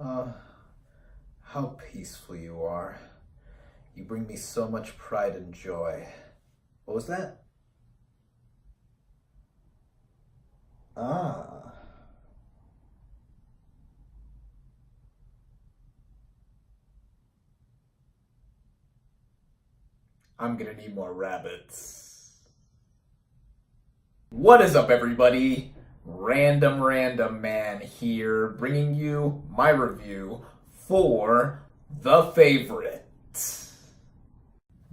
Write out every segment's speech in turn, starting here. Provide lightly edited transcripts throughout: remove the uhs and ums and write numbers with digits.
Ah, how peaceful you are. You bring me so much pride and joy. What was that? Ah. I'm gonna need more rabbits. What is up, everybody? Random Random Man here, bringing you my review for The Favorite.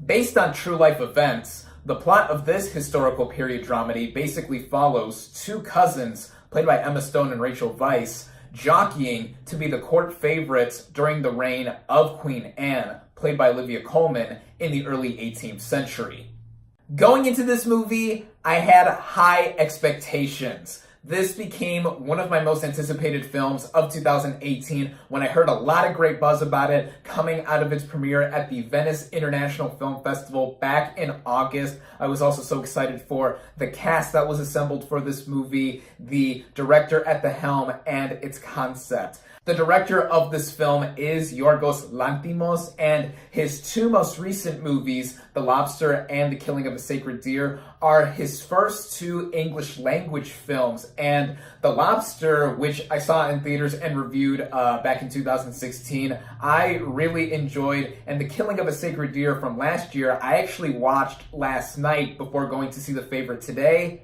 Based on true life events, the plot of this historical period dramedy basically follows two cousins, played by Emma Stone and Rachel Weisz, jockeying to be the court favorites during the reign of Queen Anne, played by Olivia Colman, in the early 18th century. Going into this movie, I had high expectations. This became one of my most anticipated films of 2018 when I heard a lot of great buzz about it coming out of its premiere at the Venice International Film Festival back in August. I was also so excited for the cast that was assembled for this movie, the director at the helm, and its concept. The director of this film is Yorgos Lanthimos, and his two most recent movies, The Lobster and The Killing of a Sacred Deer, are his first two English language films. And The Lobster, which I saw in theaters and reviewed back in 2016, I really enjoyed. And The Killing of a Sacred Deer from last year, I actually watched last night before going to see The Favorite today.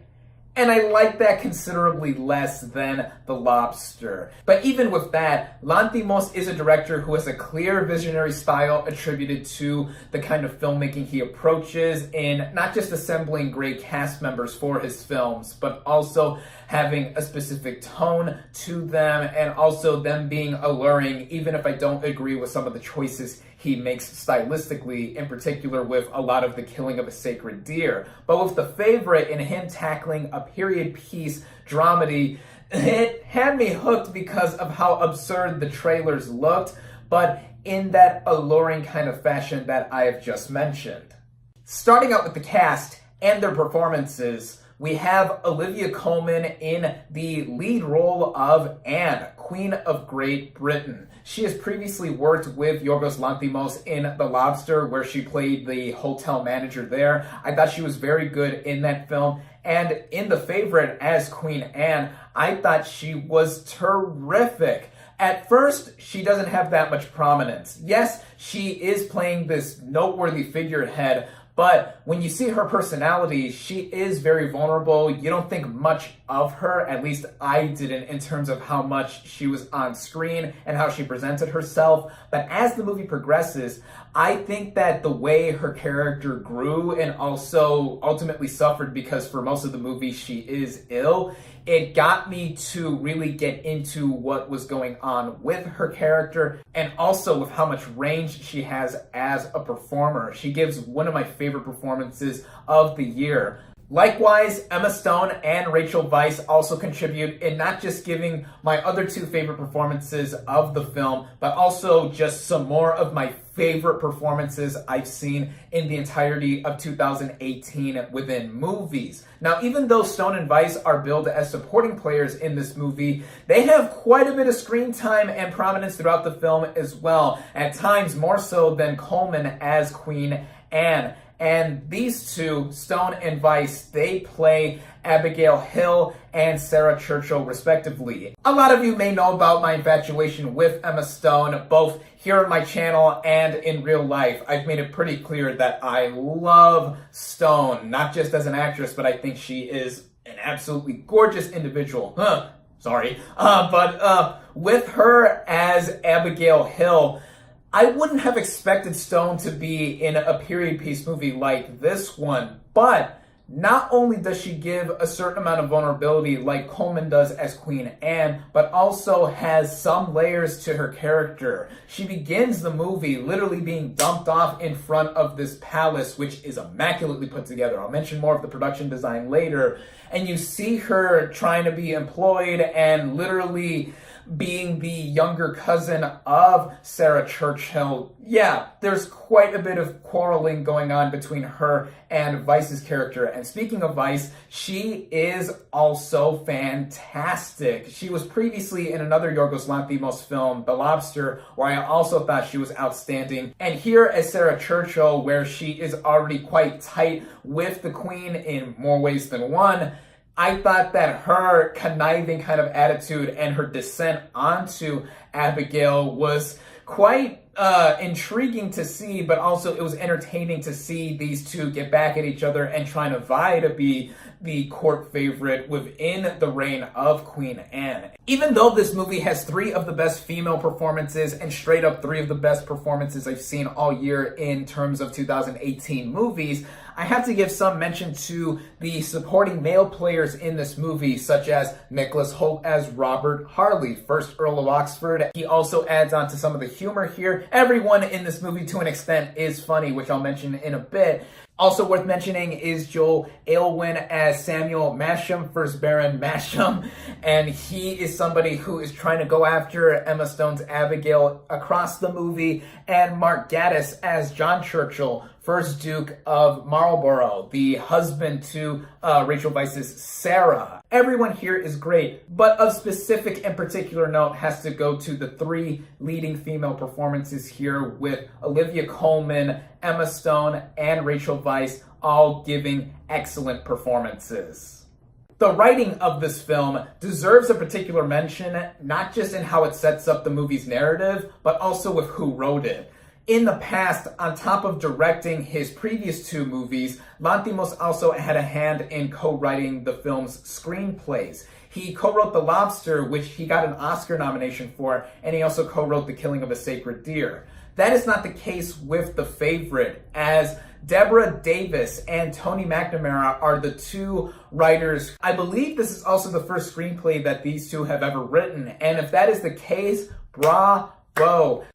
And I like that considerably less than The Lobster. But even with that, Lanthimos is a director who has a clear visionary style attributed to the kind of filmmaking he approaches in not just assembling great cast members for his films, but also having a specific tone to them and also them being alluring, even if I don't agree with some of the choices he makes stylistically, in particular with a lot of The Killing of a Sacred Deer. But with The Favorite and him tackling a period piece dramedy, it had me hooked because of how absurd the trailers looked, but in that alluring kind of fashion that I have just mentioned. Starting out with the cast and their performances, we have Olivia Colman in the lead role of Anne, Queen of Great Britain. She has previously worked with Yorgos Lanthimos in The Lobster, where she played the hotel manager there. I thought she was very good in that film. And in The Favorite as Queen Anne, I thought she was terrific. At first, she doesn't have that much prominence. Yes, she is playing this noteworthy figurehead, but when you see her personality, she is very vulnerable. You don't think much of her, at least I didn't, in terms of how much she was on screen and how she presented herself. But as the movie progresses, I think that the way her character grew and also ultimately suffered because for most of the movie she is ill, it got me to really get into what was going on with her character and also with how much range she has as a performer. She gives one of my favorite performances of the year. Likewise, Emma Stone and Rachel Weisz also contribute in not just giving my other two favorite performances of the film, but also just some more of my favorite performances I've seen in the entirety of 2018 within movies. Now, even though Stone and Weisz are billed as supporting players in this movie, they have quite a bit of screen time and prominence throughout the film as well, at times more so than Colman as Queen Anne. And these two, Stone and Weisz, they play Abigail Hill and Sarah Churchill, respectively. A lot of you may know about my infatuation with Emma Stone, both here on my channel and in real life. I've made it pretty clear that I love Stone, not just as an actress, but I think she is an absolutely gorgeous individual. But with her as Abigail Hill, I wouldn't have expected Stone to be in a period piece movie like this one, but not only does she give a certain amount of vulnerability like Colman does as Queen Anne, but also has some layers to her character. She begins the movie literally being dumped off in front of this palace, which is immaculately put together. I'll mention more of the production design later. And you see her trying to be employed and literally being the younger cousin of Sarah Churchill, yeah, there's quite a bit of quarreling going on between her and Vice's character. And speaking of Vice, she is also fantastic. She was previously in another Yorgos Lanthimos film, The Lobster, where I also thought she was outstanding. And here as Sarah Churchill, where she is already quite tight with the Queen in more ways than one, I thought that her conniving kind of attitude and her descent onto Abigail was quite intriguing to see, but also it was entertaining to see these two get back at each other and trying to vie to be the court favorite within the reign of Queen Anne. Even though this movie has 3 of the best female performances and straight up 3 of the best performances I've seen all year in terms of 2018 movies, I have to give some mention to the supporting male players in this movie, such as Nicholas Hoult as Robert Harley, 1st Earl of Oxford. He also adds on to some of the humor here. Everyone in this movie, to an extent, is funny, which I'll mention in a bit. Also worth mentioning is Joel Aylwin as Samuel Masham, 1st Baron Masham, and he is somebody who is trying to go after Emma Stone's Abigail across the movie, and Mark Gatiss as John Churchill, 1st Duke of Marlborough, the husband to Rachel Weisz's Sarah. Everyone here is great, but of specific and particular note has to go to the 3 leading female performances here, with Olivia Colman, Emma Stone, and Rachel Weisz all giving excellent performances. The writing of this film deserves a particular mention, not just in how it sets up the movie's narrative, but also with who wrote it. In the past, on top of directing his previous 2 movies, Lanthimos also had a hand in co-writing the film's screenplays. He co-wrote The Lobster, which he got an Oscar nomination for, and he also co-wrote The Killing of a Sacred Deer. That is not the case with The Favorite, as Deborah Davis and Tony McNamara are the 2 writers. I believe this is also the first screenplay that these 2 have ever written, and if that is the case, bravo.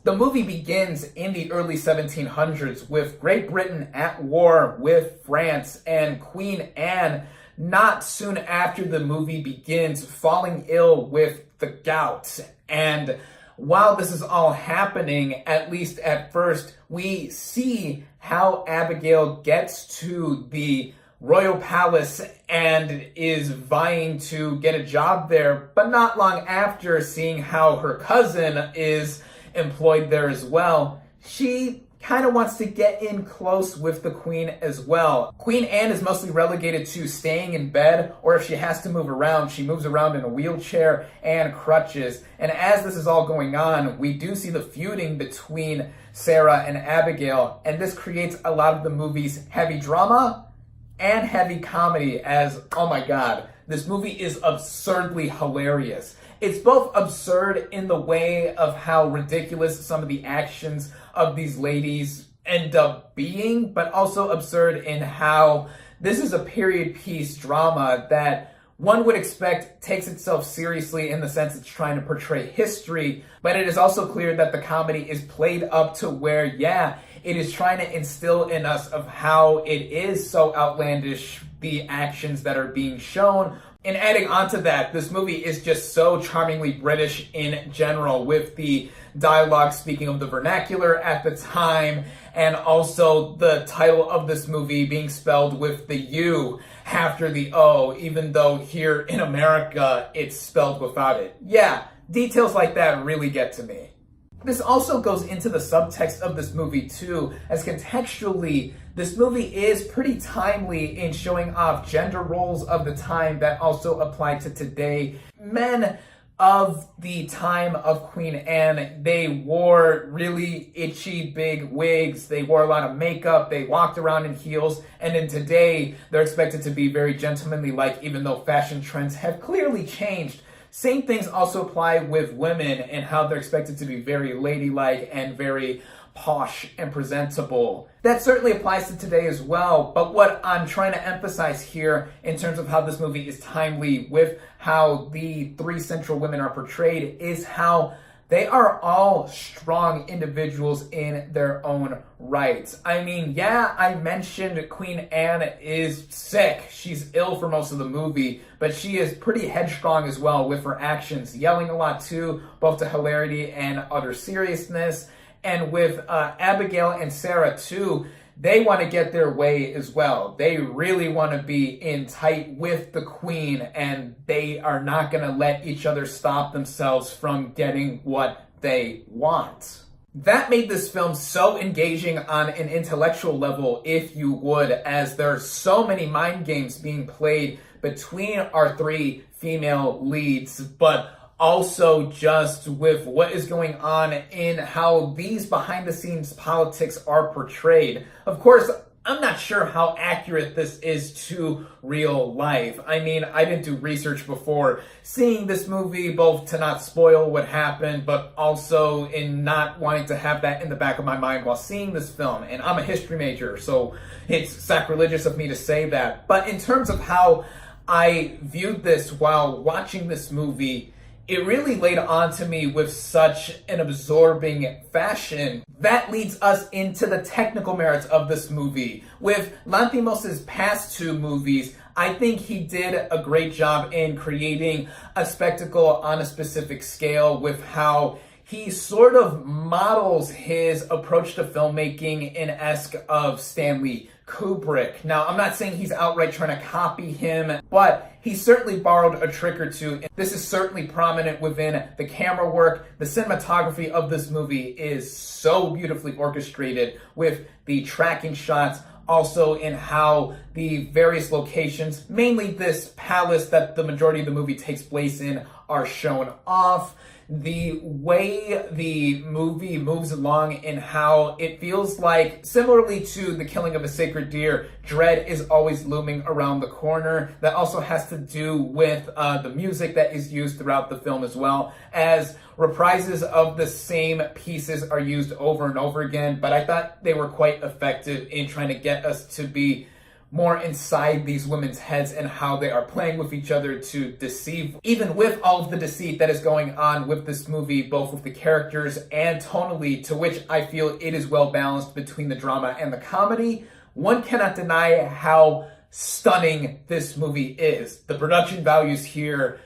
The movie begins in the early 1700s with Great Britain at war with France, and Queen Anne, not soon after the movie begins, falling ill with the gout. And while this is all happening, at least at first, we see how Abigail gets to the royal palace and is vying to get a job there, but not long after, seeing how her cousin is employed there as well, she kind of wants to get in close with the Queen as well. Queen Anne is mostly relegated to staying in bed, or if she has to move around, she moves around in a wheelchair and crutches. And as this is all going on, we do see the feuding between Sarah and Abigail, and this creates a lot of the movie's heavy drama and heavy comedy, as, oh my god, this movie is absurdly hilarious. It's both absurd in the way of how ridiculous some of the actions of these ladies end up being, but also absurd in how this is a period piece drama that one would expect takes itself seriously in the sense it's trying to portray history, but it is also clear that the comedy is played up to where, yeah, it is trying to instill in us of how it is so outlandish, the actions that are being shown. And adding on to that, this movie is just so charmingly British in general, with the dialogue speaking of the vernacular at the time, and also the title of this movie being spelled with the U after the O, even though here in America it's spelled without it. Yeah, details like that really get to me. This also goes into the subtext of this movie too, as contextually, this movie is pretty timely in showing off gender roles of the time that also apply to today. Men of the time of Queen Anne, they wore really itchy big wigs, they wore a lot of makeup, they walked around in heels, and in today, they're expected to be very gentlemanly-like, even though fashion trends have clearly changed. Same things also apply with women and how they're expected to be very ladylike and very posh and presentable. That certainly applies to today as well, but what I'm trying to emphasize here in terms of how this movie is timely with how the 3 central women are portrayed is how they are all strong individuals in their own right. I mean, yeah, I mentioned Queen Anne is sick. She's ill for most of the movie, but she is pretty headstrong as well with her actions, yelling a lot too, both to hilarity and utter seriousness. And with Abigail and Sarah too, they want to get their way as well. They really want to be in tight with the queen, and they are not going to let each other stop themselves from getting what they want. That made this film so engaging on an intellectual level, if you would, as there are so many mind games being played between our three female leads, but also just with what is going on in how these behind-the-scenes politics are portrayed. Of course, I'm not sure how accurate this is to real life. I mean, I didn't do research before seeing this movie, both to not spoil what happened, but also in not wanting to have that in the back of my mind while seeing this film. And I'm a history major, so it's sacrilegious of me to say that. But in terms of how I viewed this while watching this movie, it really laid onto me with such an absorbing fashion. That leads us into the technical merits of this movie. With Lanthimos' past two movies, I think he did a great job in creating a spectacle on a specific scale with how he sort of models his approach to filmmaking in esque of Stanley Kubrick. Now, I'm not saying he's outright trying to copy him, but he certainly borrowed a trick or two. This is certainly prominent within the camera work. The cinematography of this movie is so beautifully orchestrated with the tracking shots, also in how the various locations, mainly this palace that the majority of the movie takes place in, are shown off. The way the movie moves along and how it feels like, similarly to The Killing of a Sacred Deer, dread is always looming around the corner. That also has to do with the music that is used throughout the film as well, as reprises of the same pieces are used over and over again. But I thought they were quite effective in trying to get us to be more inside these women's heads and how they are playing with each other to deceive. Even with all of the deceit that is going on with this movie, both with the characters and tonally, to which I feel it is well balanced between the drama and the comedy, one cannot deny how stunning this movie is. The production values here,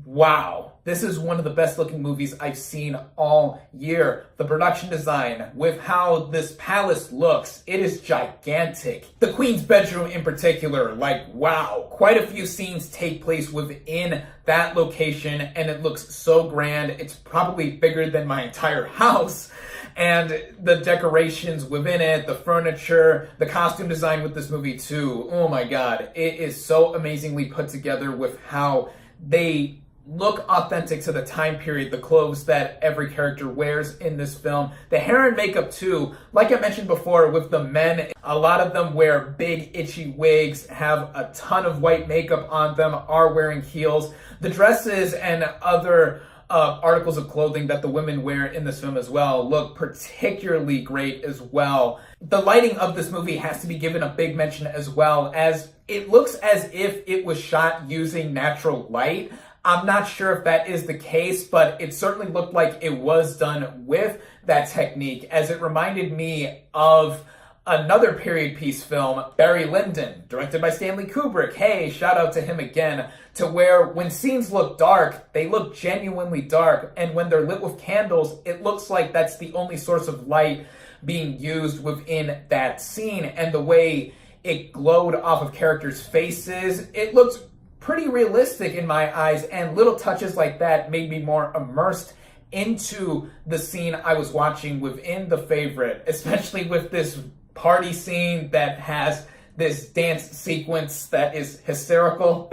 wow. This is one of the best looking movies I've seen all year. The production design, with how this palace looks, it is gigantic. The Queen's bedroom in particular, like wow. Quite a few scenes take place within that location and it looks so grand. It's probably bigger than my entire house. And the decorations within it, the furniture, the costume design with this movie too. Oh my God, it is so amazingly put together with how they look authentic to the time period, the clothes that every character wears in this film. The hair and makeup too, like I mentioned before with the men, a lot of them wear big itchy wigs, have a ton of white makeup on them, are wearing heels. The dresses and other articles of clothing that the women wear in this film as well look particularly great as well. The lighting of this movie has to be given a big mention as well, as it looks as if it was shot using natural light. I'm not sure if that is the case, but it certainly looked like it was done with that technique, as it reminded me of another period piece film, Barry Lyndon, directed by Stanley Kubrick. Hey, shout out to him again, to where when scenes look dark, they look genuinely dark, and when they're lit with candles, it looks like that's the only source of light being used within that scene. And the way it glowed off of characters' faces, it looked pretty realistic in my eyes, and little touches like that made me more immersed into the scene I was watching within The Favorite, especially with this party scene that has this dance sequence that is hysterical.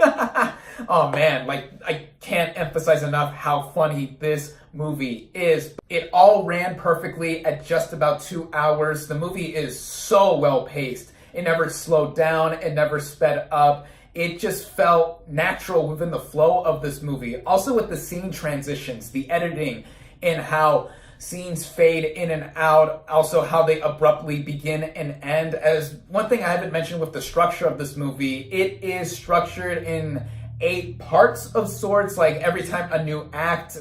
Oh man, like I can't emphasize enough how funny this movie is. It all ran perfectly at just about 2 hours. The movie is so well paced. It never slowed down, it never sped up. It just felt natural within the flow of this movie. Also with the scene transitions, the editing, and how scenes fade in and out, also how they abruptly begin and end. As one thing I haven't mentioned with the structure of this movie, it is structured in 8 parts of sorts. Like every time a new act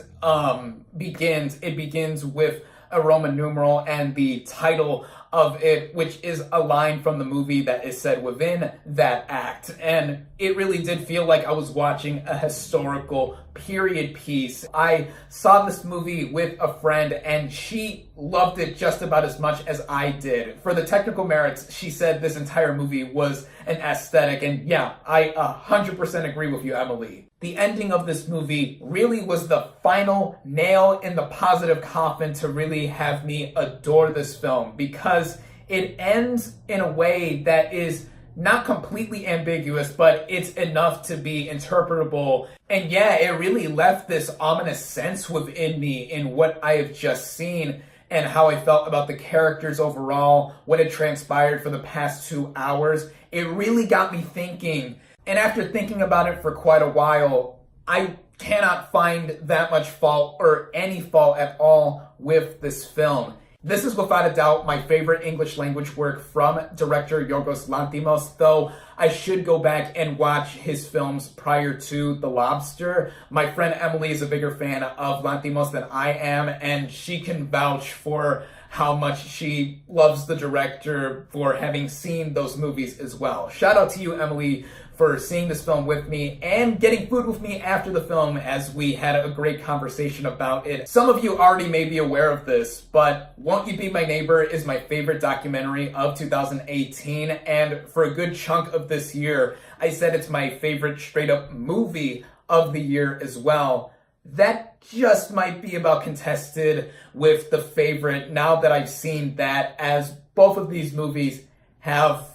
begins, it begins with a Roman numeral and the title of it, which is a line from the movie that is said within that act. And it really did feel like I was watching a historical period piece. I saw this movie with a friend and she loved it just about as much as I did. For the technical merits, she said this entire movie was an aesthetic, and yeah, I 100% agree with you, Emily. The ending of this movie really was the final nail in the positive coffin to really have me adore this film, because it ends in a way that is not completely ambiguous, but it's enough to be interpretable. And yeah, it really left this ominous sense within me in what I have just seen and how I felt about the characters overall, what had transpired for the past 2 hours. It really got me thinking. And after thinking about it for quite a while, I cannot find that much fault or any fault at all with this film. This is without a doubt my favorite English language work from director Yorgos Lanthimos, though I should go back and watch his films prior to The Lobster. My friend Emily is a bigger fan of Lanthimos than I am, and she can vouch for how much she loves the director for having seen those movies as well. Shout out to you, Emily, for seeing this film with me and getting food with me after the film, as we had a great conversation about it. Some of you already may be aware of this, but Won't You Be My Neighbor is my favorite documentary of 2018, and for a good chunk of this year, I said it's my favorite straight up movie of the year as well. That just might be about contested with the favorite, now that I've seen that, as both of these movies have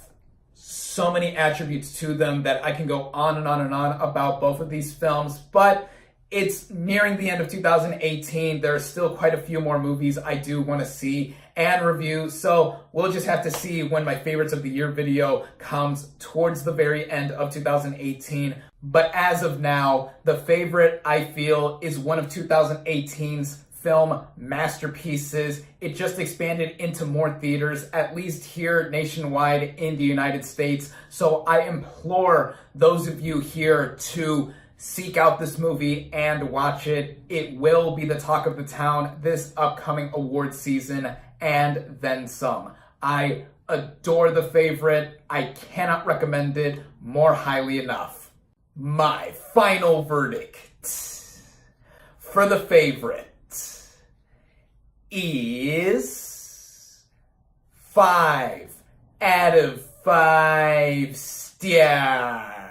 so many attributes to them that I can go on and on and on about both of these films. But it's nearing the end of 2018. There are still quite a few more movies I do want to see and review, so we'll just have to see when my favorites of the year video comes towards the very end of 2018. But as of now, the favorite I feel is one of 2018's film masterpieces. It just expanded into more theaters, at least here nationwide in the United States. So I implore those of you here to seek out this movie and watch it. It will be the talk of the town this upcoming award season and then some. I adore The Favorite. I cannot recommend it more highly enough. My final verdict for The Favorite is 5 out of 5 stars.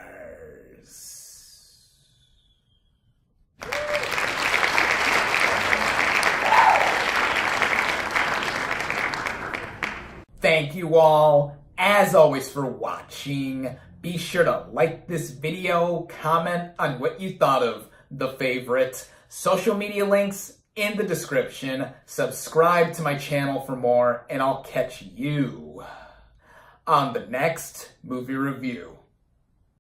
Thank you all, as always, for watching. Be sure to like this video, comment on what you thought of The Favorite. Social media links in the description. Subscribe to my channel for more, and I'll catch you on the next movie review.